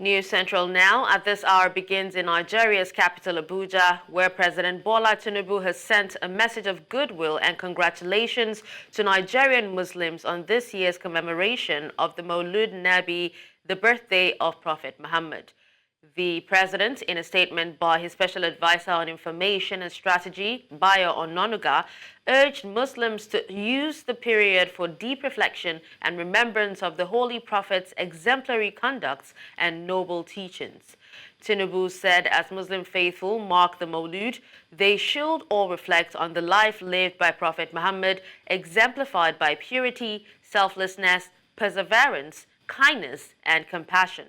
News Central now at this hour begins in Nigeria's capital Abuja, where President Bola Tinubu has sent a message of goodwill and congratulations to Nigerian Muslims on this year's commemoration of the Maulud Nabi, the birthday of Prophet Muhammad. The president, in a statement by his special advisor on information and strategy, Bayo Ononuga, urged Muslims to use the period for deep reflection and remembrance of the Holy Prophet's exemplary conducts and noble teachings. Tinubu said as Muslim faithful mark the Maulud, they should all reflect on the life lived by Prophet Muhammad, exemplified by purity, selflessness, perseverance, kindness, and compassion.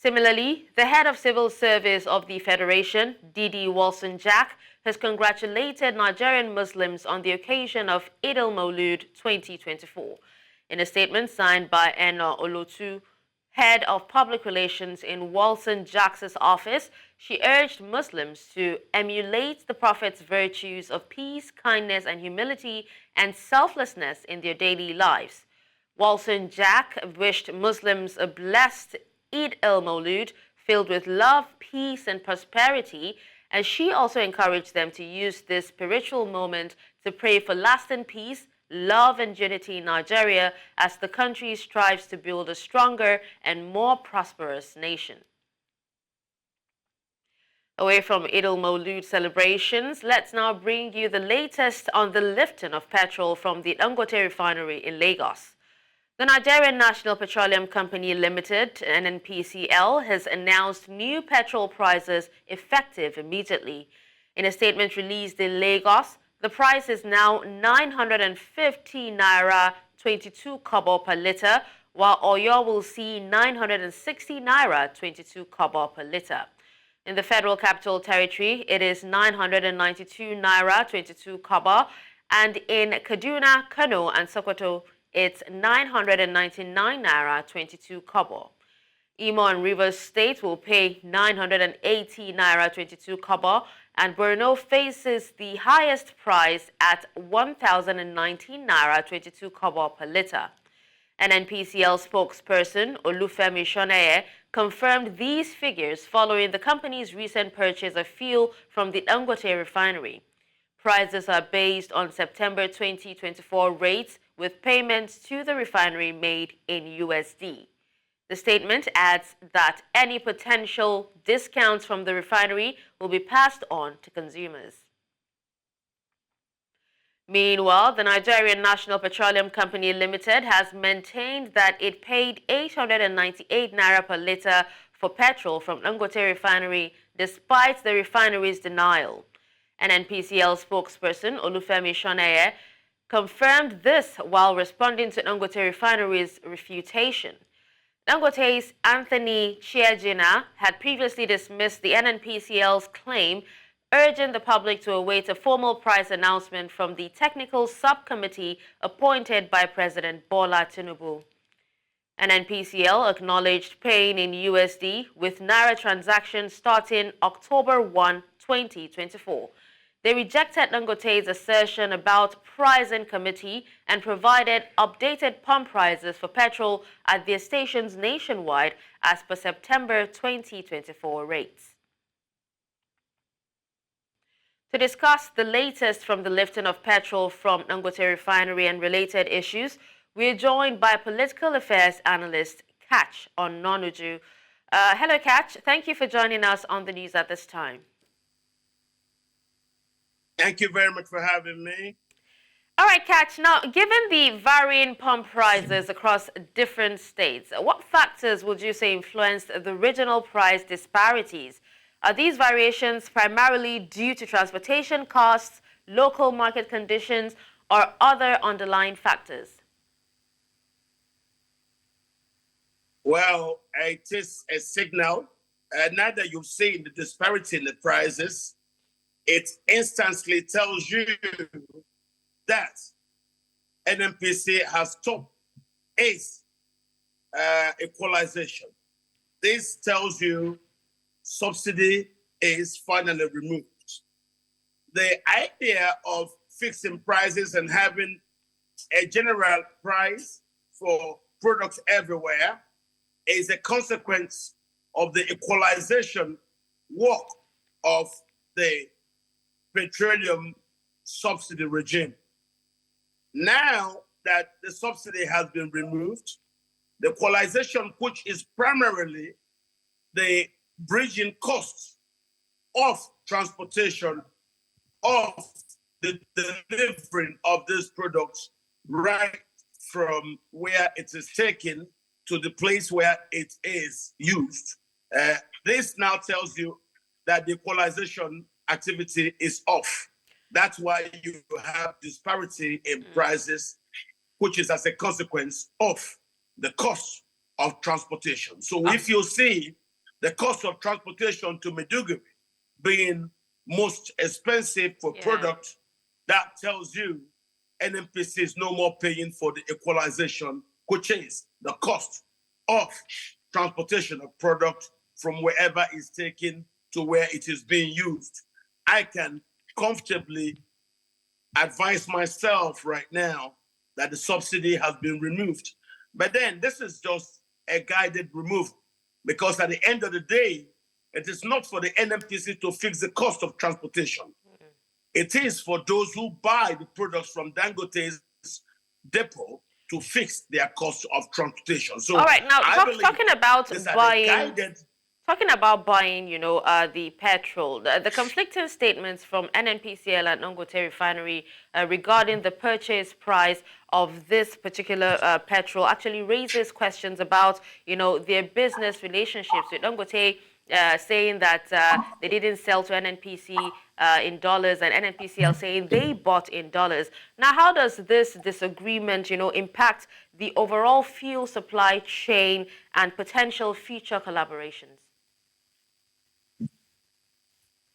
Similarly, the head of civil service of the Federation, Didi Walson-Jack, has congratulated Nigerian Muslims on the occasion of Eid al-Maulud 2024. In a statement signed by Enna Olotu, head of public relations in Walson-Jack's office, she urged Muslims to emulate the Prophet's virtues of peace, kindness, and humility and selflessness in their daily lives. Walson-Jack wished Muslims a blessed Eid al-Maulud filled with love, peace, and prosperity, and she also encouraged them to use this spiritual moment to pray for lasting peace, love, and unity in Nigeria as the country strives to build a stronger and more prosperous nation. Away from Eid al-Maulud celebrations, let's now bring you the latest on the lifting of petrol from the Dangote Refinery in Lagos. The Nigerian National Petroleum Company Limited, NNPCL, has announced new petrol prices effective immediately. In a statement released in Lagos, the price is now 950 Naira 22 kobo per litre, while Oyo will see 960 Naira 22 kobo per litre. In the Federal Capital Territory, it is 992 Naira 22 kobo, and in Kaduna, Kano, and Sokoto, it's 999 Naira 22 kobo. Imo and Rivers State will pay 980 Naira 22 kobo, and Borno faces the highest price at 1,019 Naira 22 kobo per litre. NNPCL spokesperson Olufemi Shoneye confirmed these figures following the company's recent purchase of fuel from the Dangote Refinery. Prices are based on September 2024 rates, with payments to the refinery made in USD. The statement adds that any potential discounts from the refinery will be passed on to consumers. Meanwhile, the Nigerian National Petroleum Company Limited has maintained that it paid 898 Naira per litre for petrol from Dangote Refinery despite the refinery's denial. NNPCL spokesperson Olufemi Shoneye confirmed this while responding to Dangote Refinery's refutation. Dangote's Anthony Chiejina had previously dismissed the NNPCL's claim, urging the public to await a formal price announcement from the technical subcommittee appointed by President Bola Tinubu. NNPCL acknowledged paying in USD with Naira transactions starting October 1, 2024. They rejected Dangote's assertion about pricing committee and provided updated pump prices for petrol at their stations nationwide as per September 2024 rates. To discuss the latest from the lifting of petrol from Dangote Refinery and related issues, we are joined by political affairs analyst Catch Ononuju. Hello, Catch. Thank you for joining us on the news at this time. Thank you very much for having me. All right, Catch. Now, given the varying pump prices across different states, what factors would you say influenced the regional price disparities? Are these variations primarily due to transportation costs, local market conditions, or other underlying factors? Well, it is a signal. Now that you've seen the disparity in the prices, it instantly tells you that NNPC has stopped its equalization. This tells you subsidy is finally removed. The idea of fixing prices and having a general price for products everywhere is a consequence of the equalization work of the petroleum subsidy regime. Now that the subsidy has been removed, the equalization, which is primarily the bridging costs of transportation of the delivering of these products right from where it is taken to the place where it is used. This now tells you that the equalization activity is off. That's why you have disparity in prices, which is as a consequence of the cost of transportation. So if you see the cost of transportation to Maiduguri being most expensive for product, that tells you NNPC is no more paying for the equalization, which is the cost of transportation of product from wherever it's taken to where it is being used. I can comfortably advise myself right now that the subsidy has been removed. But then this is just a guided removal, because at the end of the day, it is not for the NNPC to fix the cost of transportation. It is for those who buy the products from Dangote's depot to fix their cost of transportation. So, all right, now talking about buying, the petrol, the conflicting statements from NNPCL and Dangote Refinery regarding the purchase price of this particular petrol actually raises questions about, their business relationships with Dangote, saying that they didn't sell to NNPC in dollars, and NNPCL saying they bought in dollars. Now, how does this disagreement, impact the overall fuel supply chain and potential future collaborations?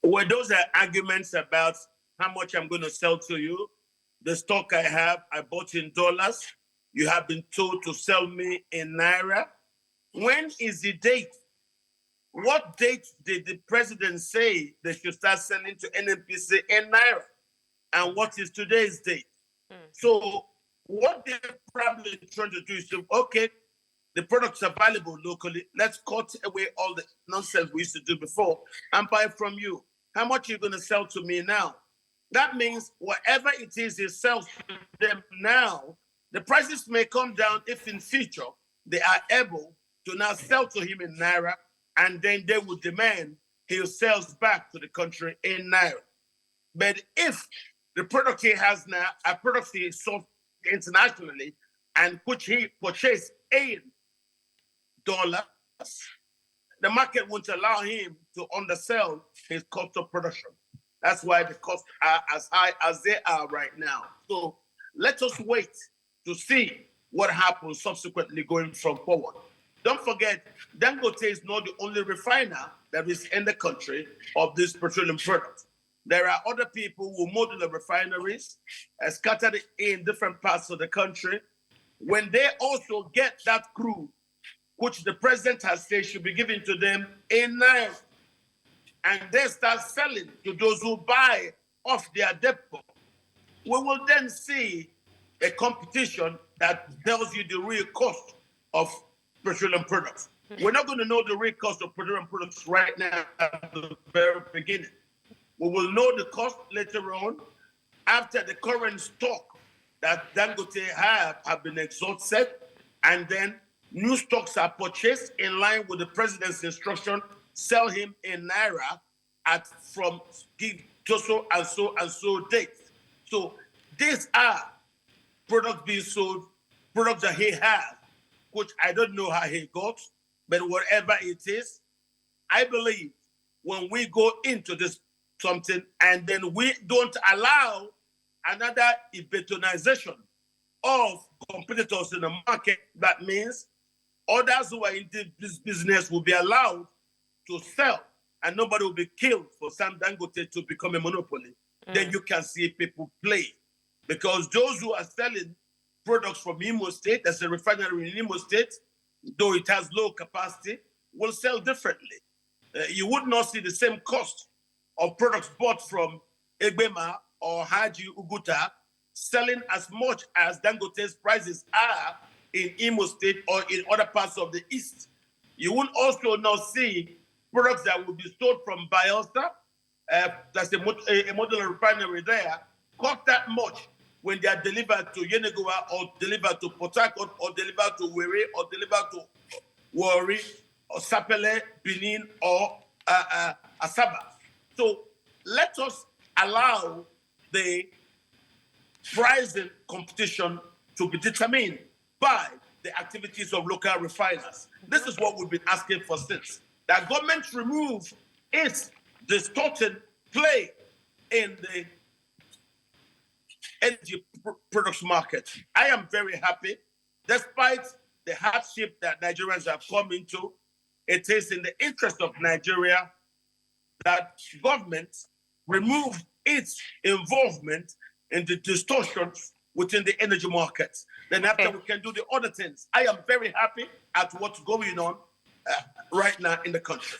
Well, those are arguments about how much I'm going to sell to you. The stock I have, I bought in dollars. You have been told to sell me in Naira. When is the date? What date did the president say they should start selling to NNPC in Naira? And what is today's date? So what they're probably trying to do is to, okay, the products are valuable locally. Let's cut away all the nonsense we used to do before and buy from you. How much are you going to sell to me now? That means whatever it is he sells to them now, the prices may come down if in future they are able to now sell to him in Naira, and then they would demand he sells back to the country in Naira. But if the product he has now, a product he sold internationally, and which he purchased in dollars, the market won't allow him to undersell his cost of production. That's why the costs are as high as they are right now. So let us wait to see what happens subsequently going from forward. Don't forget, Dangote is not the only refiner that is in the country of this petroleum product. There are other people who model the refineries scattered in different parts of the country. When they also get that crude, which the president has said should be given to them in Naira, and they start selling to those who buy off their depot, we will then see a competition that tells you the real cost of petroleum products. We're not going to know the real cost of petroleum products right now at the very beginning. We will know the cost later on after the current stock that Dangote have been exhausted, and then new stocks are purchased in line with the president's instruction, sell him in Naira at from so and so dates. So these are products being sold, products that he has, which I don't know how he got, but whatever it is, I believe when we go into this something and then we don't allow another betonization of competitors in the market, that means others who are in this business will be allowed to sell and nobody will be killed for Sam Dangote to become a monopoly. Then you can see people play. Because those who are selling products from Imo State, there's a refinery in Imo State, though it has low capacity, will sell differently. You would not see the same cost of products bought from Egbema or Haji Uguta selling as much as Dangote's prices are in Imo State or in other parts of the East. You won't also now see products that will be sold from Bielsa, that's a modular refinery there, cost that much when they are delivered to Yenagoa or delivered to Port Harcourt or delivered to Were or delivered to Warri or Sapele, Benin or Asaba. So let us allow the pricing competition to be determined by the activities of local refiners. This is what we've been asking for since. That government remove its distorted play in the energy products market. I am very happy, despite the hardship that Nigerians have come into. It is in the interest of Nigeria that government remove its involvement in the distortions within the energy markets. Then after we can do the other things. I am very happy at what's going on right now in the country.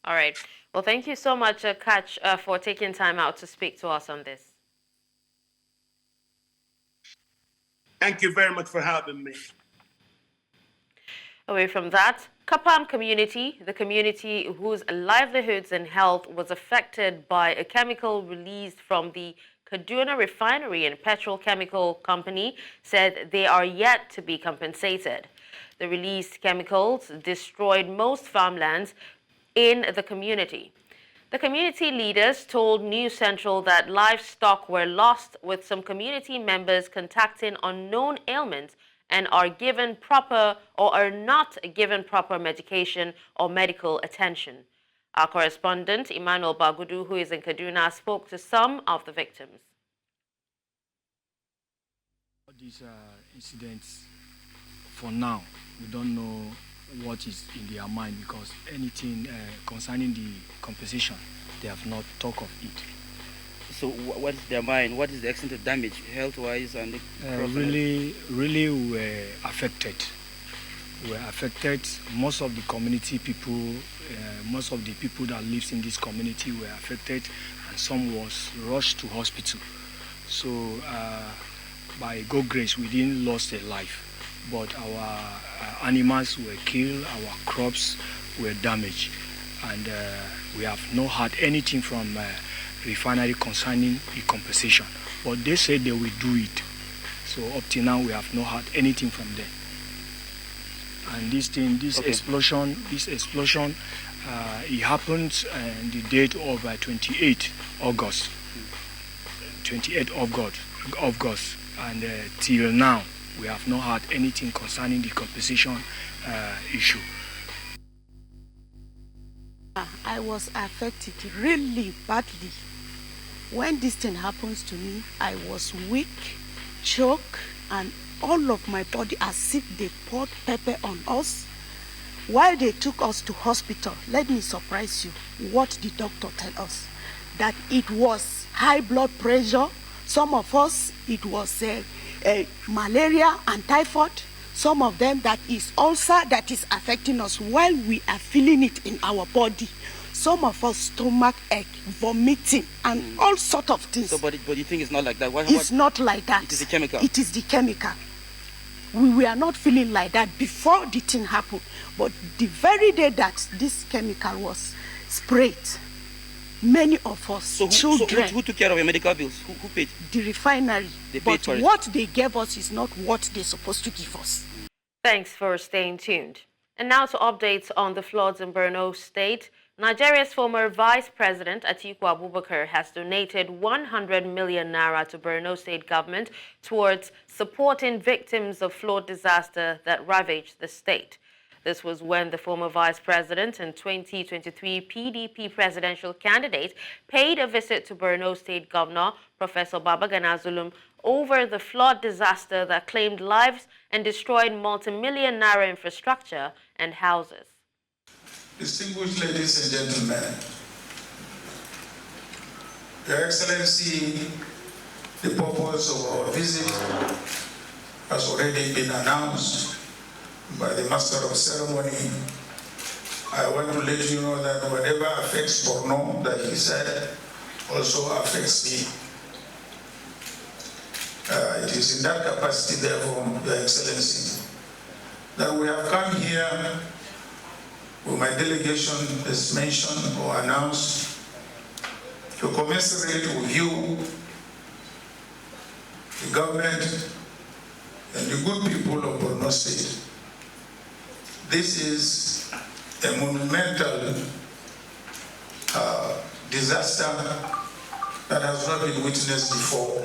All right. Well, thank you so much, Catch, for taking time out to speak to us on this. Thank you very much for having me. Away from that, Kapam community, the community whose livelihoods and health was affected by a chemical released from the Kaduna Refinery and Petrol Chemical Company, said they are yet to be compensated. The released chemicals destroyed most farmlands in the community. The community leaders told News Central that livestock were lost, with some community members contacting unknown ailments and are given proper or are not given proper medication or medical attention. Our correspondent, Emmanuel Bagudu, who is in Kaduna, spoke to some of the victims. These incidents, for now, we don't know what is in their mind, because anything concerning the compensation, they have not talked of it. So what is their mind? What is the extent of damage, health-wise and really we were affected. We were affected. Most of the community people, most of the people that lives in this community were affected, and some was rushed to hospital. So by God's grace, we didn't lose a life, but our animals were killed, our crops were damaged, and we have not had anything from refinery concerning the compensation. But they said they will do it. So up till now, we have not had anything from them. And this thing, this explosion, it happened on the date of 28 August. 28 August. And till now, we have not had anything concerning the compensation issue. I was affected really badly. When this thing happens to me, I was weak, choke, and all of my body as if they poured pepper on us. While they took us to hospital, let me surprise you, what the doctor told us, that it was high blood pressure. Some of us, it was malaria and typhoid. Some of them, that is ulcer that is affecting us while we are feeling it in our body. Some of us stomach ache, vomiting, and all sort of things. So, but you think it's not like that? It's not like that. It is the chemical. It is the chemical. We were not feeling like that before the thing happened. But the very day that this chemical was sprayed, many of us, children... So who took care of your medical bills? Who paid? The refinery. They paid for it. What they gave us is not what they're supposed to give us. Thanks for staying tuned. And now to updates on the floods in Borno State. Nigeria's former Vice President Atiku Abubakar has donated 100 million naira to Borno State government towards supporting victims of flood disaster that ravaged the state. This was when the former vice president and 2023 PDP presidential candidate paid a visit to Borno State Governor Professor Babagana Zulum over the flood disaster that claimed lives and destroyed multi-million naira infrastructure and houses. Distinguished ladies and gentlemen, Your Excellency, the purpose of our visit has already been announced by the Master of Ceremony. I want to let you know that whatever affects Borno, that he said, also affects me. It is in that capacity, therefore, Your Excellency, that we have come here with my delegation as mentioned or announced, to commensurate with you, the government, and the good people of Borno State. This is a monumental disaster that has not been witnessed before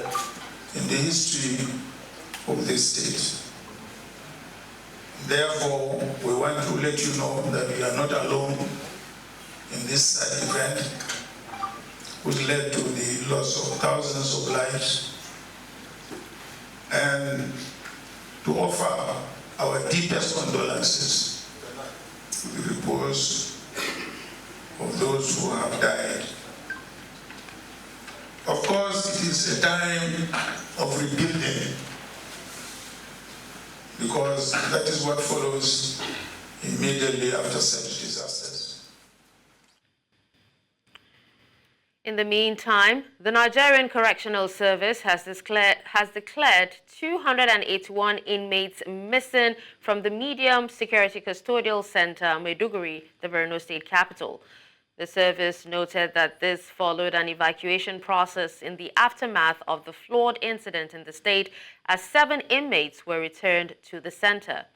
in the history of this state. Therefore, we want to let you know that we are not alone in this sad event, which led to the loss of thousands of lives, and to offer our deepest condolences to the repose of those who have died. Of course, it is a time of rebuilding, because that is what follows immediately after such disasters. In the meantime, the Nigerian Correctional Service has declared 281 inmates missing from the Medium Security Custodial Center, Maiduguri, the Borno State capital. The service noted that this followed an evacuation process in the aftermath of the flood incident in the state, as 7 inmates were returned to the center.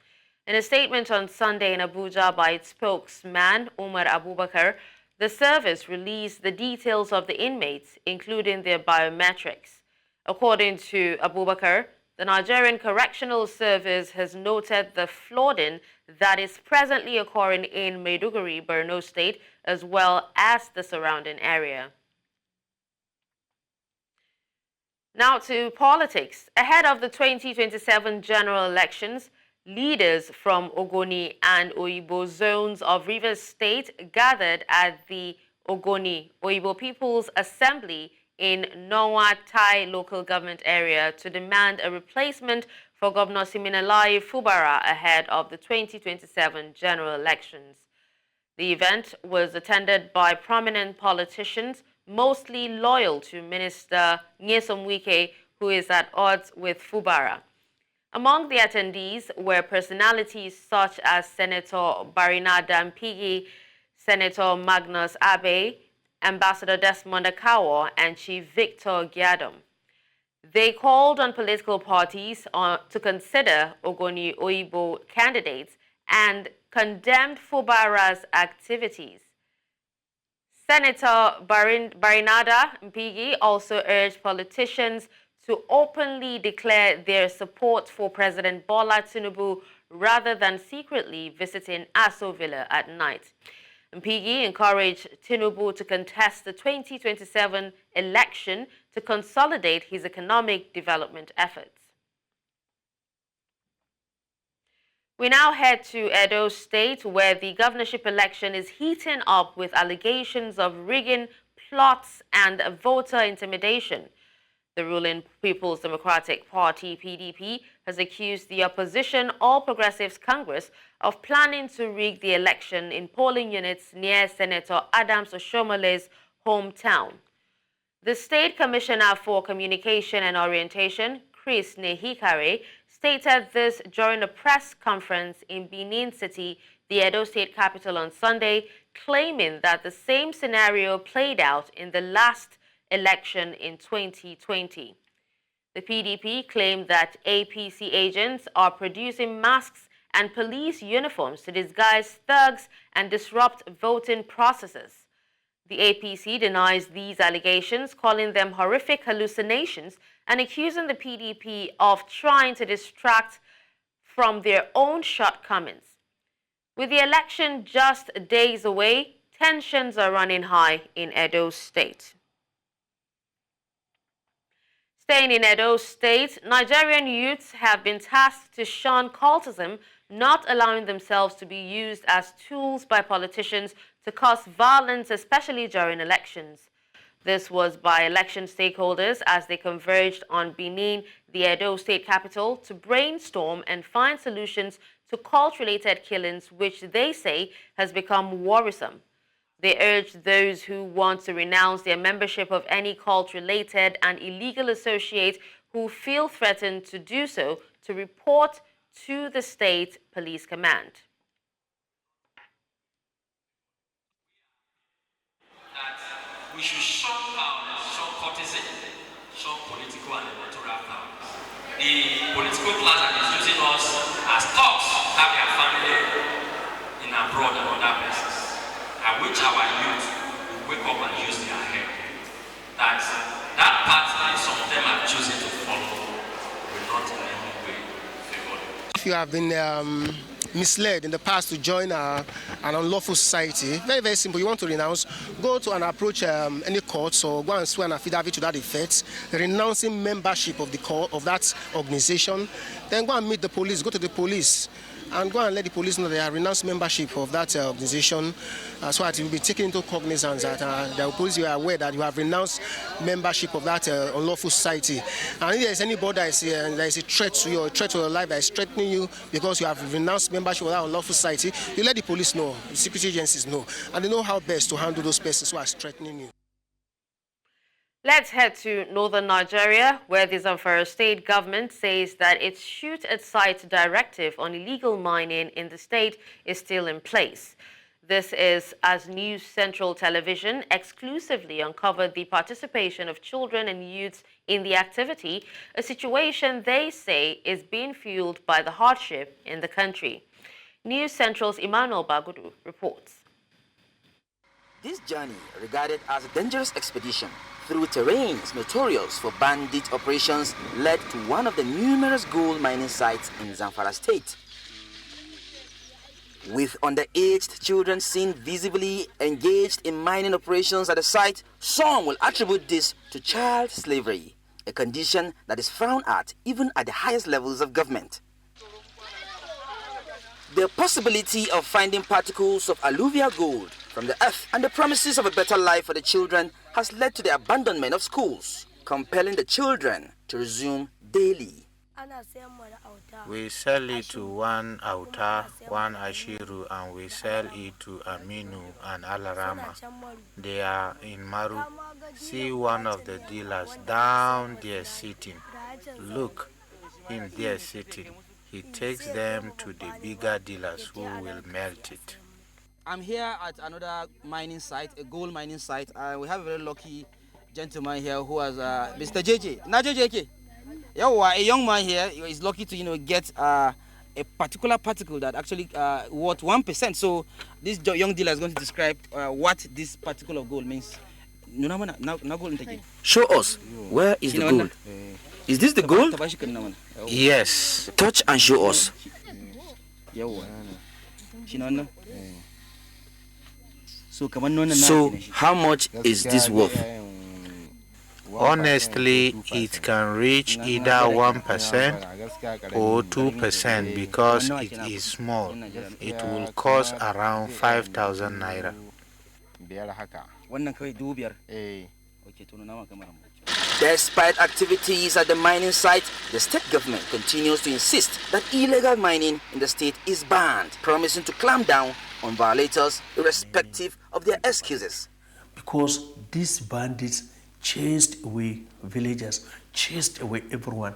In a statement on Sunday in Abuja by its spokesman, Umar Abubakar, the service released the details of the inmates, including their biometrics. According to Abubakar, the Nigerian Correctional Service has noted the flooding that is presently occurring in Maiduguri, Borno State, as well as the surrounding area. Now to politics. Ahead of the 2027 general elections, leaders from Ogoni and Oyibo zones of Rivers State gathered at the Ogoni Oyibo People's Assembly in Nonwa Tai local government area to demand a replacement for Governor Siminalayi Fubara ahead of the 2027 general elections. The event was attended by prominent politicians, mostly loyal to Minister Nyesom Wike, who is at odds with Fubara. Among the attendees were personalities such as Senator Barina Dampigi, Senator Magnus Abe, Ambassador Desmond Akawo, and Chief Victor Giadom. They called on political parties to consider Ogoni Oyibo candidates and condemned Fubara's activities. Senator Barinada Mpigi also urged politicians to openly declare their support for President Bola Tinubu rather than secretly visiting Aso Villa at night. Mpigi encouraged Tinubu to contest the 2027 election to consolidate his economic development efforts. We now head to Edo State, where the governorship election is heating up with allegations of rigging, plots, and voter intimidation. The ruling People's Democratic Party, PDP, has accused the opposition All Progressives Congress of planning to rig the election in polling units near Senator Adams Oshomole's hometown. The State Commissioner for Communication and Orientation, Chris Nehikare, stated this during a press conference in Benin City, the Edo State capital, on Sunday, claiming that the same scenario played out in the last election in 2020. The PDP claimed that APC agents are producing masks and police uniforms to disguise thugs and disrupt voting processes. The APC denies these allegations, calling them horrific hallucinations and accusing the PDP of trying to distract from their own shortcomings. With the election just days away, tensions are running high in Edo State. Staying in Edo State, Nigerian youths have been tasked to shun cultism, not allowing themselves to be used as tools by politicians to cause violence, especially during elections. This was by election stakeholders as they converged on Benin, the Edo State capital, to brainstorm and find solutions to cult-related killings, which they say has become worrisome. They urged those who want to renounce their membership of any cult-related and illegal associate who feel threatened to do so to report to the State Police Command. school class and is using us as thugs, have their family in abroad and other places. I wish our youth will wake up and use their head. That path that some of them are choosing to follow will not in any way favor them. If you have been misled in the past to join an unlawful society, very, very simple. You want to renounce, go to and approach any courts or go and swear an affidavit to that effect, renouncing membership of the court of that organization. Then go and meet the police, go to the police and go and let the police know they are renounced membership of that organization, so that you will be taken into cognizance that the police are aware that you have renounced membership of that unlawful society. And if there is anybody that is a threat to you or a threat to your life that is threatening you because you have renounced membership of that unlawful society, you let the police know, the security agencies know, and they know how best to handle those persons who are threatening you. Let's head to northern Nigeria, where the Zamfara state government says that its shoot-at-sight directive on illegal mining in the state is still in place. This is as News Central Television exclusively uncovered the participation of children and youths in the activity, a situation they say is being fueled by the hardship in the country. News Central's Emmanuel Bagudu reports. This journey, regarded as a dangerous expedition through terrains notorious for bandit operations, led to one of the numerous gold mining sites in Zamfara state. With underage children seen visibly engaged in mining operations at the site, some will attribute this to child slavery, a condition that is frowned at even at the highest levels of government. The possibility of finding particles of alluvial gold from the earth and the promises of a better life for the children has led to the abandonment of schools, compelling the children to resume daily. We sell it to one Auta, one Ashiru, and we sell it to Aminu and Alarama. They are in Maru. See one of the dealers down there sitting. Look, him there sitting. He takes them to the bigger dealers who will melt it. I'm here at another mining site, a gold mining site. We have a very lucky gentleman here who has Mr. JJ. Na JJ, a young man here is lucky to get a particular particle that actually worth 1%. So this young dealer is going to describe what this particle of gold means. Show us, where is the gold? Is this the gold? Yes. Touch and show us. So how much is this worth? Honestly, it can reach either 1% or 2% because it is small. It will cost around 5,000 Naira. Despite activities at the mining site, the state government continues to insist that illegal mining in the state is banned, promising to clamp down on violators irrespective of their excuses. Because these bandits chased away villagers, chased away everyone,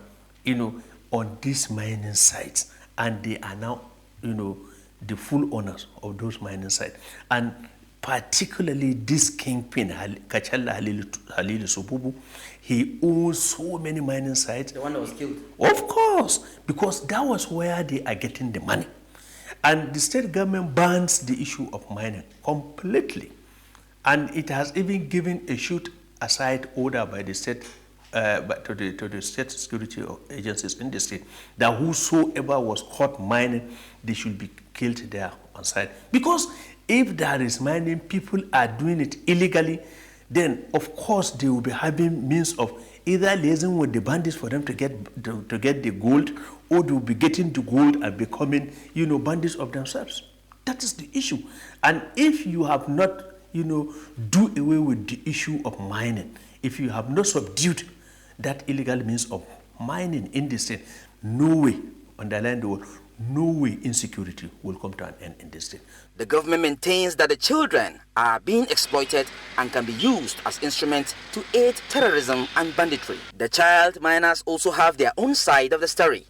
on these mining sites, and they are now, the full owners of those mining sites. And particularly this kingpin, Kachala Halilu Sububu, he owns so many mining sites. The one that was killed? Of course, because that was where they are getting the money. And the state government bans the issue of mining completely. And it has even given a shoot-aside order by the state, to the state security agencies in the state, that whosoever was caught mining, they should be killed there on site. Because if there is mining, people are doing it illegally, then of course they will be having means of either liaising with the bandits for them to get the gold, or they will be getting the gold and becoming, bandits of themselves. That is the issue. And if you have not, do away with the issue of mining, if you have not subdued that illegal means of mining in the state, no way, underline the word, no way insecurity will come to an end in this state. The government maintains that the children are being exploited and can be used as instruments to aid terrorism and banditry. The child miners also have their own side of the story.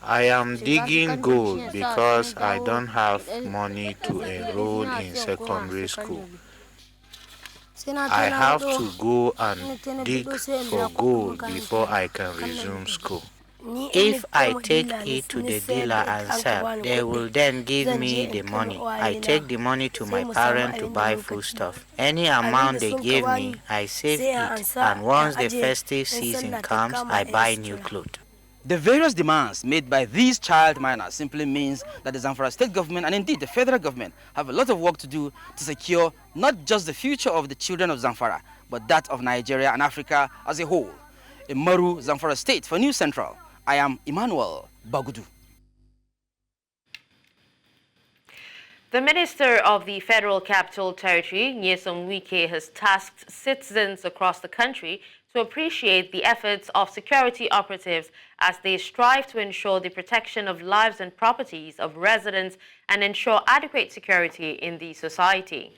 I am digging gold because I don't have money to enroll in secondary school. I have to go and dig for gold before I can resume school. If I take it to the dealer and sell, they will then give me the money. I take the money to my parents to buy foodstuff. Any amount they give me, I save it, and once the festive season comes, I buy new clothes. The various demands made by these child miners simply means that the Zamfara state government and indeed the federal government have a lot of work to do to secure not just the future of the children of Zamfara, but that of Nigeria and Africa as a whole. In Maru, Zamfara State, for News Central, I am Emmanuel Bagudu. The Minister of the Federal Capital Territory, Nyesom Wike, has tasked citizens across the country to appreciate the efforts of security operatives as they strive to ensure the protection of lives and properties of residents and ensure adequate security in the society.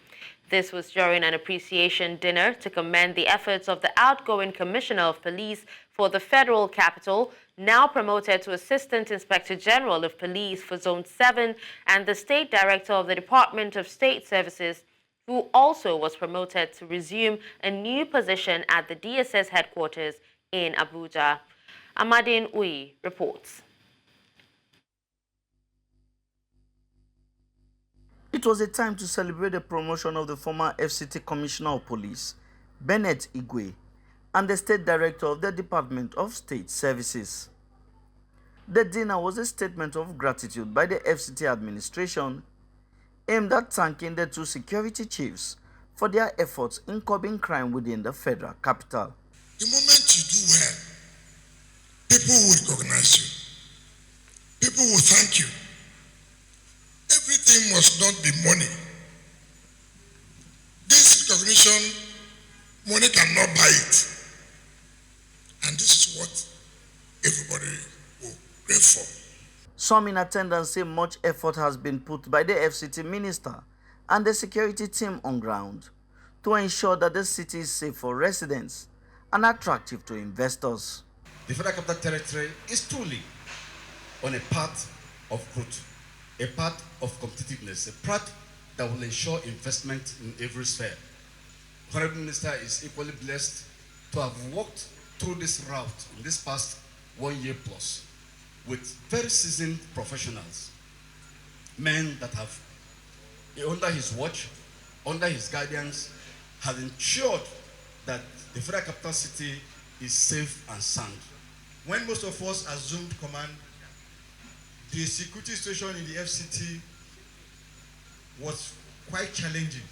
This was during an appreciation dinner to commend the efforts of the outgoing Commissioner of Police for the Federal Capital, now promoted to Assistant Inspector General of Police for Zone 7, and the State Director of the Department of State Services, who also was promoted to resume a new position at the DSS headquarters in Abuja. Amadine Uyi reports. It was a time to celebrate the promotion of the former FCT Commissioner of Police, Bennett Igwe, and the State Director of the Department of State Services. The dinner was a statement of gratitude by the FCT administration, aimed at thanking the two security chiefs for their efforts in curbing crime within the federal capital. The moment you do well, people will recognize you. People will thank you. Everything must not be money. This recognition, money cannot buy it. And this is what everybody will pray for. Some in attendance say much effort has been put by the FCT minister and the security team on ground to ensure that the city is safe for residents and attractive to investors. The Federal Capital Territory is truly on a path of growth, a path of competitiveness, a path that will ensure investment in every sphere. The Honorable Minister is equally blessed to have walked through this route in this past 1 year plus with very seasoned professionals, men that have, under his watch, under his guidance, have ensured that the Federal Capital City is safe and sound. When most of us assumed command, the security situation in the FCT was quite challenging,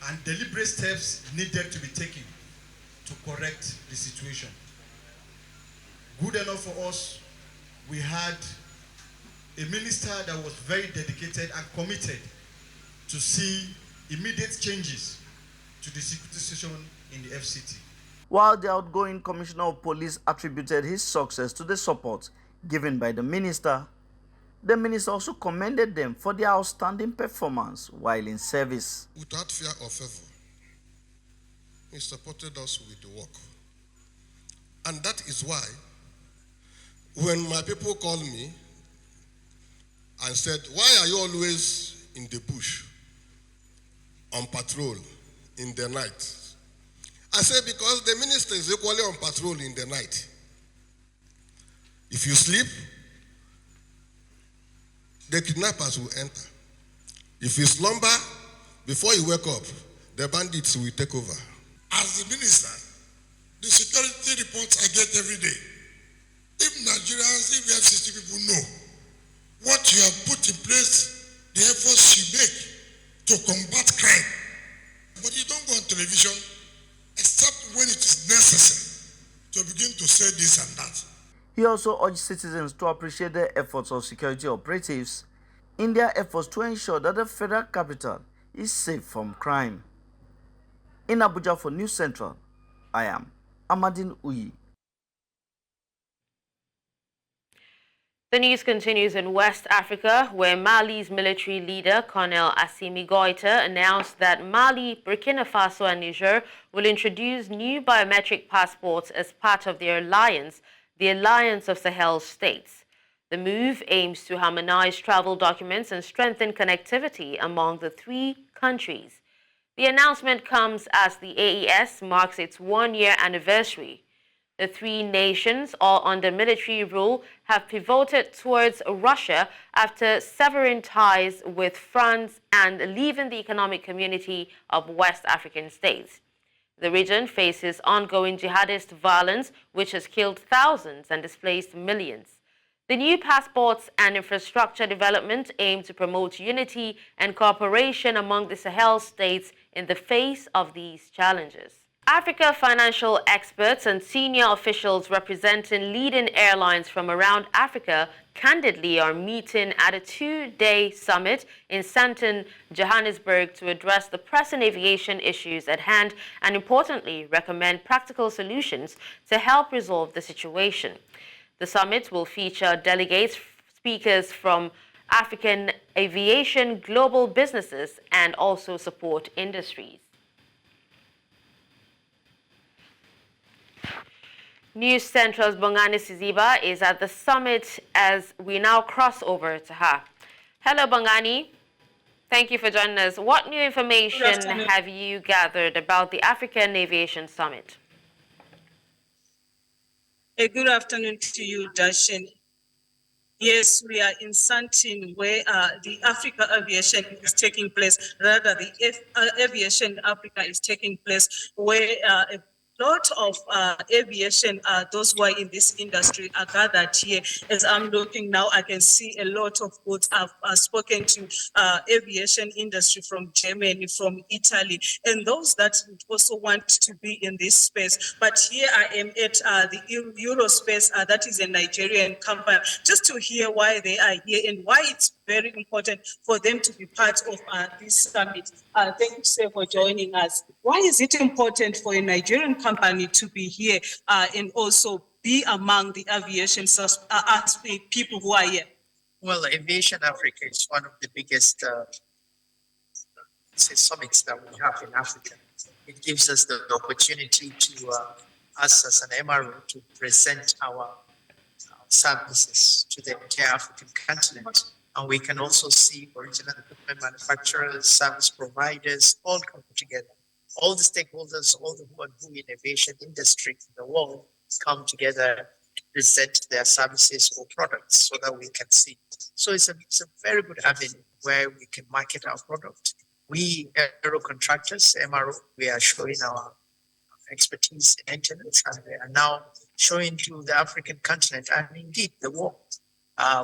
and deliberate steps needed to be taken to correct the situation. Good enough for us, we had a minister that was very dedicated and committed to see immediate changes to the security situation in the FCT. While the outgoing Commissioner of Police attributed his success to the support given by the minister also commended them for their outstanding performance while in service. Without fear or favor, he supported us with the work. And that is why when my people called me and said, why are you always in the bush on patrol in the night? I said, because the minister is equally on patrol in the night. If you sleep, the kidnappers will enter. If you slumber, before you wake up, the bandits will take over. As the minister, the security reports I get every day, if Nigerians, if FCT people know what you have put in place, the efforts you make to combat crime, but you don't go on television except when it is necessary to begin to say this and that. He also urged citizens to appreciate the efforts of security operatives in their efforts to ensure that the federal capital is safe from crime. In Abuja for News Central, I am Amadine Uyi. The news continues in West Africa, where Mali's military leader, Colonel Assimi Goïta, announced that Mali, Burkina Faso and Niger will introduce new biometric passports as part of their alliance, the Alliance of Sahel States. The move aims to harmonize travel documents and strengthen connectivity among the three countries. The announcement comes as the AES marks its one-year anniversary. The three nations, all under military rule, have pivoted towards Russia after severing ties with France and leaving the economic community of West African states. The region faces ongoing jihadist violence, which has killed thousands and displaced millions. The new passports and infrastructure development aim to promote unity and cooperation among the Sahel states in the face of these challenges. Africa financial experts and senior officials representing leading airlines from around Africa candidly are meeting at a two-day summit in Sandton, Johannesburg to address the pressing aviation issues at hand and, importantly, recommend practical solutions to help resolve the situation. The summit will feature delegates, speakers from African aviation, global businesses, and also support industries. News Central's Bongani Siziba is at the summit as we now cross over to her. Hello, Bongani. Thank you for joining us. What new information have you gathered about the African Aviation Summit? Good afternoon to you, Dashen. Yes, we are in Sandton where the Africa Aviation is taking place, rather the Aviation Africa is taking place, where a lot of aviation, those who are in this industry are gathered here. As I'm looking now, I can see a lot of goods. I've spoken to aviation industry from Germany, from Italy, and those that would also want to be in this space. But here I am at the Eurospace, that is a Nigerian company, just to hear why they are here and why it's very important for them to be part of this summit. Thank you, sir, for joining us. Why is it important for a Nigerian company to be here and also be among the aviation people who are here? Well, Aviation Africa is one of the biggest summits that we have in Africa. It gives us the opportunity to, us as an MRO, to present our services to the entire African continent. And we can also see original equipment manufacturers, service providers, all come together. All the stakeholders, all the who are in aviation industry in the world come together to present their services or products so that we can see. So it's a very good avenue where we can market our product. We, aero contractors, MRO, we are showing our expertise in maintenance, and we are now showing to the African continent and indeed the world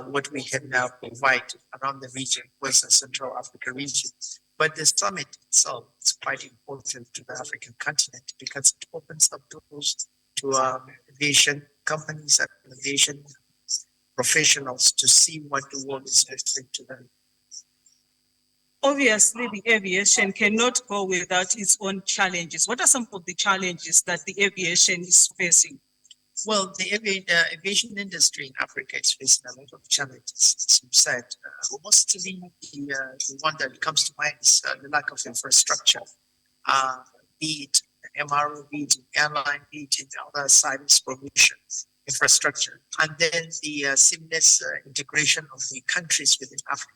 what we can now provide around the region, West and Central Africa region. But the summit itself is quite important to the African continent because it opens up doors to aviation companies and aviation professionals to see what the world is offering to them. Obviously, the aviation cannot go without its own challenges. What are some of the challenges that the aviation is facing? Well, the aviation industry in Africa is facing a lot of challenges, as you said. Mostly the one that comes to mind is the lack of infrastructure, be it MRO, be it in airline, be it in the other service provision infrastructure, and then the seamless integration of the countries within Africa.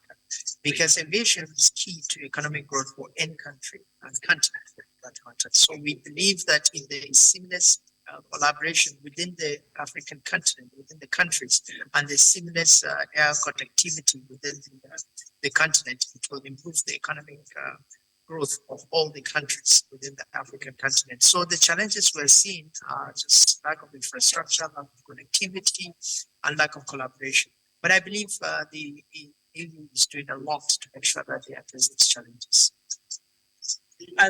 Because aviation is key to economic growth for any country and continent for that matter. So we believe that in the seamless collaboration within the African continent, within the countries, and the seamless air connectivity within the continent, it will improve the economic growth of all the countries within the African continent. So the challenges we're seeing are just lack of infrastructure, lack of connectivity, and lack of collaboration. But I believe the EU is doing a lot to make sure that they address these challenges.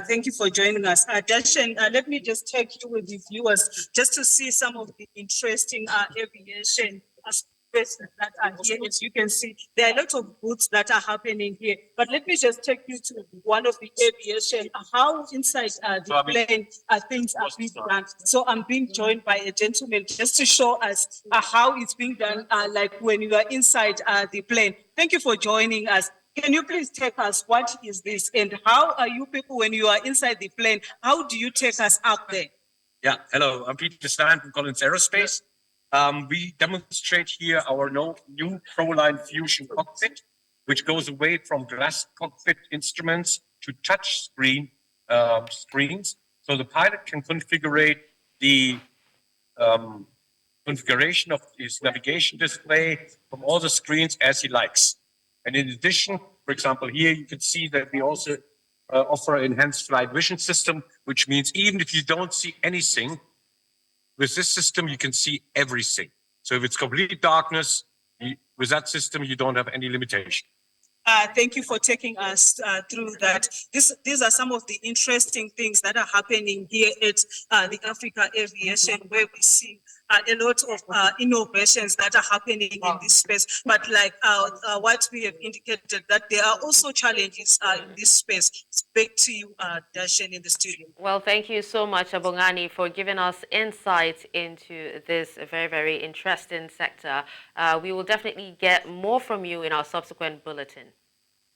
Thank you for joining us. Dashen, let me just take you with the viewers just to see some of the interesting aviation aspects that are here. As you can see, there are a lot of goods that are happening here. But let me just take you to one of the aviation, how inside the plane things are being done. So I'm being joined by a gentleman just to show us how it's being done, like when you are inside the plane. Thank you for joining us. Can you please take us, what is this and how are you people when you are inside the plane? How do you take us up there? Yeah, hello, I'm Peter Stein from Collins Aerospace. We demonstrate here our new ProLine Fusion cockpit, which goes away from glass cockpit instruments to touch screen screens. So the pilot can configure the configuration of his navigation display from all the screens as he likes. And in addition, for example, here you can see that we also offer an enhanced flight vision system, which means even if you don't see anything, with this system, you can see everything. So if it's complete darkness, with that system, you don't have any limitation. Thank you for taking us through that. These are some of the interesting things that are happening here at the Africa Aviation, where we see a lot of innovations that are happening in this space. But like what we have indicated, that there are also challenges in this space. Back to you, Dashen, in the studio. Well, thank you so much, Abongani, for giving us insight into this very, very interesting sector. We will definitely get more from you in our subsequent bulletin.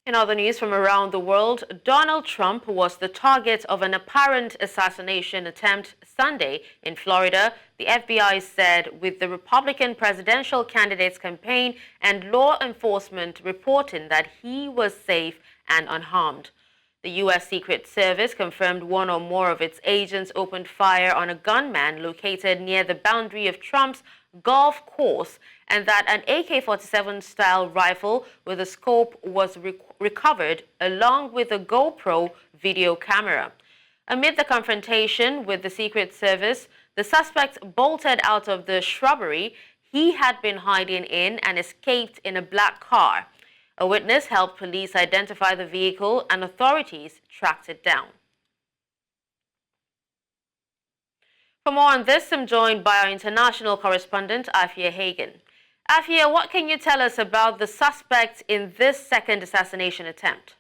In other news from around the world, Donald Trump was the target of an apparent assassination attempt Sunday in Florida, the FBI said, with the Republican presidential candidate's campaign and law enforcement reporting that he was safe and unharmed. The U.S. Secret Service confirmed one or more of its agents opened fire on a gunman located near the boundary of Trump's golf course, and that an AK-47 style rifle with a scope was recovered along with a GoPro video camera. Amid the confrontation with the Secret Service, the suspect bolted out of the shrubbery he had been hiding in and escaped in a black car. A witness helped police identify the vehicle and authorities tracked it down. For more on this, I'm joined by our international correspondent, Afia Hagen. Afia, what can you tell us about the suspect in this second assassination attempt?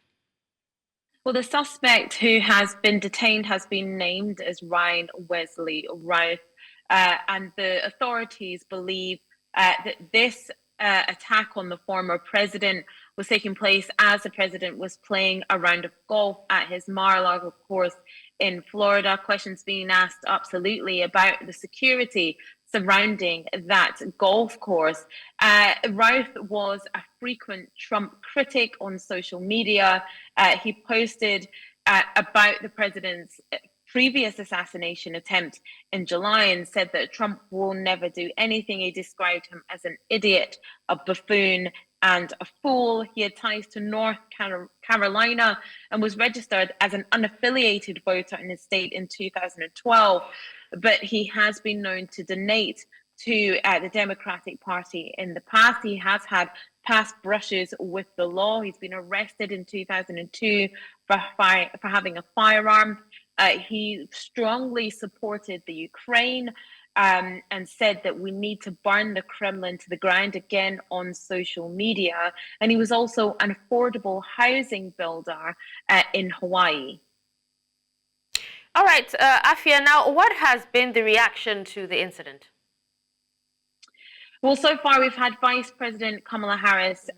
Well, the suspect who has been detained has been named as Ryan Wesley Routh, and the authorities believe that this attack on the former president was taking place as the president was playing a round of golf at his Mar-a-Lago course in Florida. Questions being asked absolutely about the security surrounding that golf course. Routh was a frequent Trump critic on social media. He posted about the president's previous assassination attempt in July and said that Trump will never do anything. He described him as an idiot, a buffoon, and a fool. He had ties to North Carolina and was registered as an unaffiliated voter in his state in 2012. But he has been known to donate to the Democratic Party in the past. He has had past brushes with the law. He's been arrested in 2002 for having a firearm. He strongly supported the Ukraine and said that we need to burn the Kremlin to the ground again on social media. And he was also an affordable housing builder in Hawaii. All right, Afia, now what has been the reaction to the incident? Well, so far we've had Vice President Kamala Harris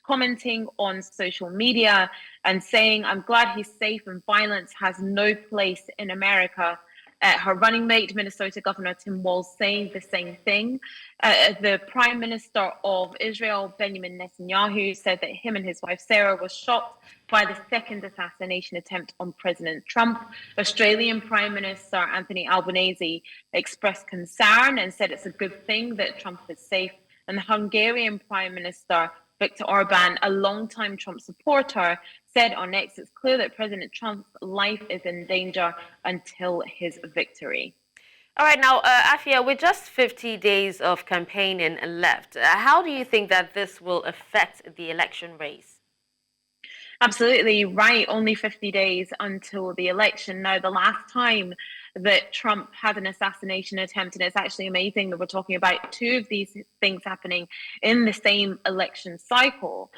commenting on social media and saying, "I'm glad he's safe and violence has no place in America." Her running mate, Minnesota Governor Tim Walz, saying the same thing. The Prime Minister of Israel, Benjamin Netanyahu, said that him and his wife Sarah were shocked by the second assassination attempt on President Trump. Australian Prime Minister Anthony Albanese expressed concern and said it's a good thing that Trump is safe. And the Hungarian Prime Minister Viktor Orban, a longtime Trump supporter, said on X, "It's clear that President Trump's life is in danger until his victory." All right, now, Afia, with just 50 days of campaigning left, how do you think that this will affect the election race? Absolutely right. Only 50 days until the election. Now, the last time that Trump had an assassination attempt, and it's actually amazing that we're talking about two of these things happening in the same election cycle.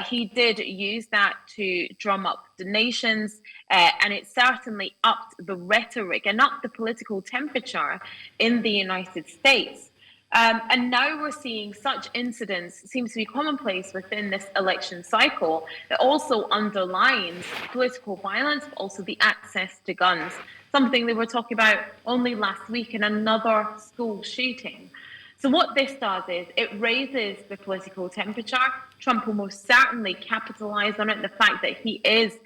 He did use that to drum up donations, and it certainly upped the rhetoric and upped the political temperature in the United States. And now we're seeing such incidents seems to be commonplace within this election cycle that also underlines political violence, but also the access to guns, something they were talking about only last week in another school shooting. So what this does is it raises the political temperature. Trump will most certainly capitalize on it. The fact that he is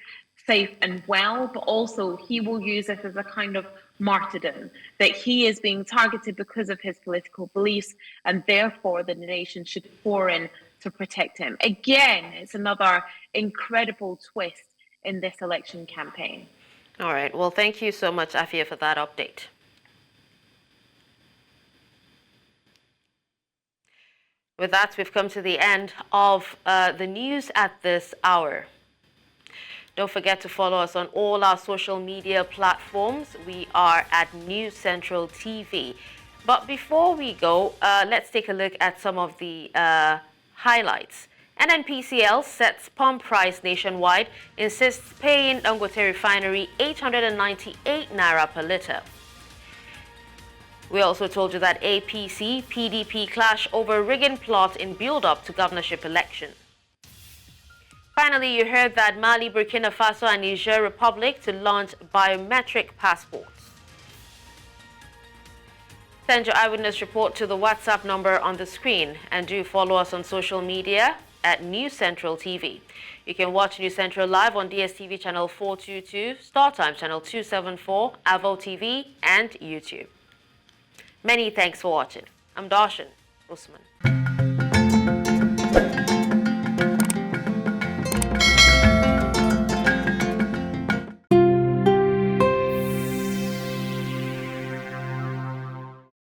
safe and well, but also he will use this as a kind of martyrdom, that he is being targeted because of his political beliefs, and therefore the nation should pour in to protect him. Again, it's another incredible twist in this election campaign. All right. Well, thank you so much, Afia, for that update. With that, we've come to the end of the news at this hour. Don't forget to follow us on all our social media platforms. We are at News Central TV. But before we go, let's take a look at some of the highlights. NNPCL sets pump price nationwide, insists paying Dangote Refinery 898 Naira per litre. We also told you that APC, PDP clash over rigging plot in build-up to governorship election. Finally, you heard that Mali, Burkina Faso and Niger Republic to launch biometric passports. Send your eyewitness report to the WhatsApp number on the screen, and do follow us on social media at News Central TV. You can watch News Central live on DSTV channel 422, StarTimes channel 274, Avo TV and YouTube. Many thanks for watching. I'm Dashen. Usman.